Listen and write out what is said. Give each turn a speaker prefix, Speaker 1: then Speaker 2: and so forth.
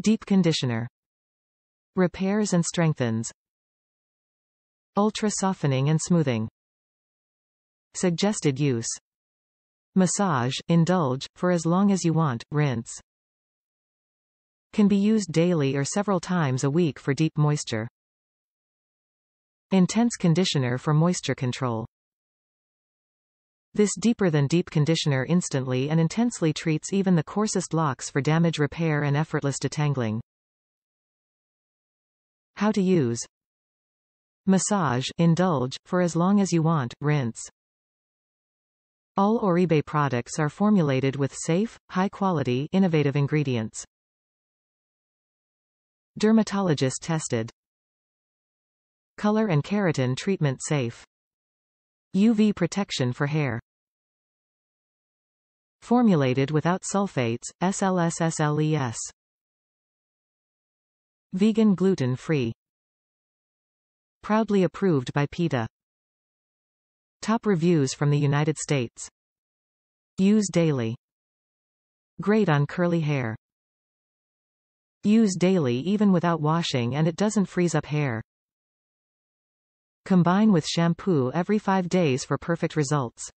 Speaker 1: Deep conditioner. Repairs and strengthens. Ultra softening and smoothing. Suggested use. Massage, indulge, for as long as you want, rinse. Can be used daily or several times a week for deep moisture. Intense conditioner for moisture control. This deeper than deep conditioner instantly and intensely treats even the coarsest locks for damage repair and effortless detangling. How to use. Massage, indulge, for as long as you want, rinse. All Oribe products are formulated with safe, high-quality, innovative ingredients. Dermatologist tested. Color and keratin treatment safe. UV protection for hair. Formulated without sulfates, SLS SLES. Vegan gluten-free. Proudly approved by PETA. Top reviews from the United States. Use daily. Great on curly hair. Use daily even without washing and it doesn't freeze up hair. Combine with shampoo every 5 days for perfect results.